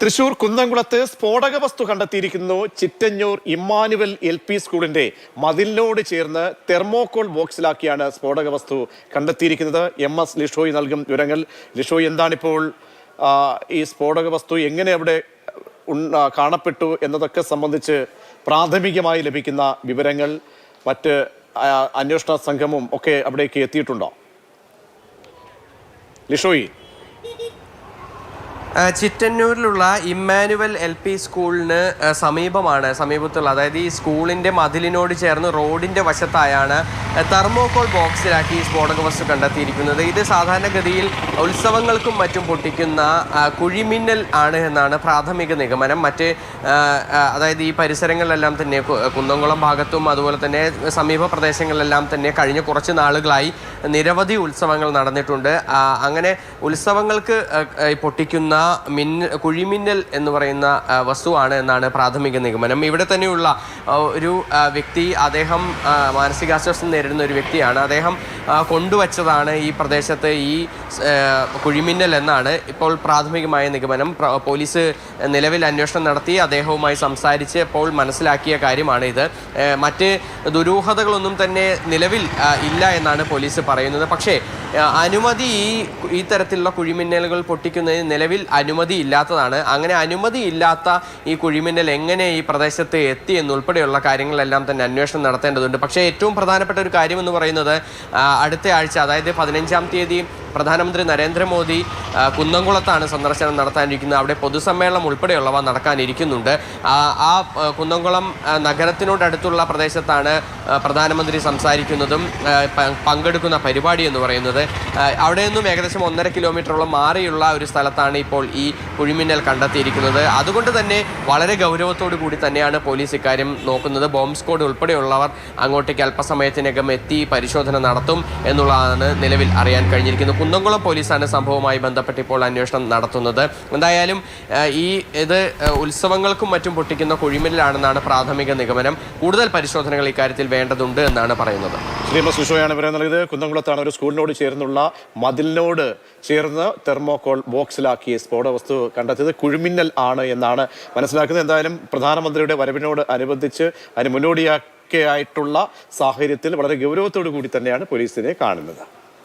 തൃശൂർ കുന്നംകുളത്ത് സ്ഫോടക വസ്തു കണ്ടെത്തിയിരിക്കുന്നു. ചിറ്റഞ്ഞൂർ ഇമ്മാനുവൽ LP സ്കൂളിന്റെ മതിലിനോട് ചേർന്ന് തെർമോകോൾ ബോക്സിലാക്കിയാണ് സ്ഫോടക വസ്തു കണ്ടെത്തിയിരിക്കുന്നത്. MS ലിഷോയ് നൽകും വിവരങ്ങൾ. ലിഷോയ്, എന്താണിപ്പോൾ ഈ സ്ഫോടക വസ്തു എങ്ങനെ അവിടെ കാണപ്പെട്ടു എന്നതൊക്കെ സംബന്ധിച്ച് പ്രാഥമികമായി ലഭിക്കുന്ന വിവരങ്ങൾ, മറ്റ് അന്വേഷണ സംഘവും ഒക്കെ അവിടേക്ക് എത്തിയിട്ടുണ്ടോ? ലിഷോയ്, ചിറ്റന്നൂരിലുള്ള ഇമ്മാനുവൽ LP സ്കൂളിന് സമീപത്തുള്ള, അതായത് ഈ സ്കൂളിൻ്റെ മതിലിനോട് ചേർന്ന് റോഡിൻ്റെ വശത്തായാണ് തെർമോകോൾ ബോക്സിലാക്കി ഈ സ്ഫോടക വസ്തു കണ്ടെത്തിയിരിക്കുന്നത്. ഇത് സാധാരണഗതിയിൽ ഉത്സവങ്ങൾക്കും മറ്റും പൊട്ടിക്കുന്ന കുഴിമിന്നൽ ആണ് എന്നാണ് പ്രാഥമിക നിഗമനം. അതായത് ഈ പരിസരങ്ങളിലെല്ലാം തന്നെ, കുന്നംകുളം ഭാഗത്തും അതുപോലെ തന്നെ സമീപ പ്രദേശങ്ങളിലെല്ലാം തന്നെ കഴിഞ്ഞ കുറച്ച് നാളുകളായി നിരവധി ഉത്സവങ്ങൾ നടന്നിട്ടുണ്ട്. അങ്ങനെ ഉത്സവങ്ങൾക്ക് പൊട്ടിക്കുന്ന കുഴിമിന്നൽ എന്ന് പറയുന്ന വസ്തുവാണ് എന്നാണ് പ്രാഥമിക നിഗമനം. ഇവിടെ തന്നെയുള്ള ഒരു വ്യക്തി, അദ്ദേഹം മാനസികാസ്വാസ്ഥ്യം നേരിടുന്ന ഒരു വ്യക്തിയാണ്. അദ്ദേഹം കൊണ്ടുവച്ചതാണ് ഈ പ്രദേശത്ത് ഈ കുഴിമിന്നൽ എന്നാണ് ഇപ്പോൾ പ്രാഥമികമായ നിഗമനം. പോലീസ് നിലവിൽ അന്വേഷണം നടത്തി അദ്ദേഹവുമായി സംസാരിച്ച് ഇപ്പോൾ മനസ്സിലാക്കിയ കാര്യമാണ് ഇത്. മറ്റ് ദുരൂഹതകളൊന്നും തന്നെ നിലവിൽ ഇല്ല എന്നാണ് പോലീസ് പറയുന്നത്. പക്ഷേ അനുമതി ഈ തരത്തിലുള്ള കുഴിമിന്നലുകൾ പൊട്ടിക്കുന്നതിന് നിലവിൽ അനുമതി ഇല്ലാത്തതാണ്. അങ്ങനെ അനുമതി ഇല്ലാത്ത ഈ കുഴിമിന്നൽ എങ്ങനെ ഈ പ്രദേശത്ത് എത്തി എന്നുൾപ്പെടെയുള്ള കാര്യങ്ങളെല്ലാം തന്നെ അന്വേഷണം നടത്തേണ്ടതുണ്ട്. പക്ഷേ ഏറ്റവും പ്രധാനപ്പെട്ട ഒരു കാര്യമെന്ന് പറയുന്നത്, അടുത്ത ആഴ്ച, അതായത് 15-ാം തീയതി പ്രധാനമന്ത്രി നരേന്ദ്രമോദി കുന്നംകുളത്താണ് സന്ദർശനം നടത്താനിരിക്കുന്നത്. അവിടെ പൊതുസമ്മേളനം ഉൾപ്പെടെയുള്ളവ നടക്കാനിരിക്കുന്നുണ്ട്. ആ കുന്നംകുളം നഗരത്തിനോടടുത്തുള്ള പ്രദേശത്താണ് പ്രധാനമന്ത്രി സംസാരിക്കുന്നതും പങ്കെടുക്കുന്ന പരിപാടി എന്ന് പറയുന്നത്. അവിടെ നിന്നും ഏകദേശം 1.5 കിലോമീറ്ററോളം മാറിയുള്ള ഒരു സ്ഥലത്താണ് ഇപ്പോൾ ഈ കുഴിമിന്നൽ കണ്ടെത്തിയിരിക്കുന്നത്. അതുകൊണ്ട് തന്നെ വളരെ ഗൗരവത്തോടു കൂടി തന്നെയാണ് പോലീസ് ഇക്കാര്യം നോക്കുന്നത്. ബോംബ് സ്ക്വാഡ് ഉൾപ്പെടെയുള്ളവർ അങ്ങോട്ടേക്ക് അല്പസമയത്തിനകം എത്തി പരിശോധന നടത്തും എന്നുള്ളതാണ് നിലവിൽ അറിയാൻ കഴിഞ്ഞിരിക്കുന്നത്. കുന്നംകുളം പോലീസാണ് സംഭവവുമായി ബന്ധപ്പെട്ട് ഇപ്പോൾ അന്വേഷണം നടത്തുന്നത്. എന്തായാലും ഇത് ഉത്സവങ്ങൾക്കും മറ്റും പൊട്ടിക്കുന്ന കുഴിമിന്നലാണെന്നാണ് പ്രാഥമിക നിഗമനം. കൂടുതൽ പരിശോധനകൾ ഇക്കാര്യത്തിൽ വേണ്ടതുണ്ട് എന്നാണ് പറയുന്നത്. ലിഷോയാണ് പറയുന്നത്. കുന്നംകുളത്താണ് ഒരു സ്കൂളിനോട് ചേർന്നുള്ള മതിലിനോട് ചേർന്ന് തെർമോകോൾ ബോക്സിലാക്കി സ്ഫോടക വസ്തു കണ്ടെത്തിയത് കുഴിമിന്നൽ ആണ് എന്നാണ് മനസ്സിലാക്കുന്നത്. എന്തായാലും പ്രധാനമന്ത്രിയുടെ വരവിനോട് അനുബന്ധിച്ച് അതിന് മുന്നോടിയാക്കിയായിട്ടുള്ള സാഹചര്യത്തിൽ വളരെ ഗൗരവത്തോടു കൂടി തന്നെയാണ് പോലീസിനെ കാണുന്നത്.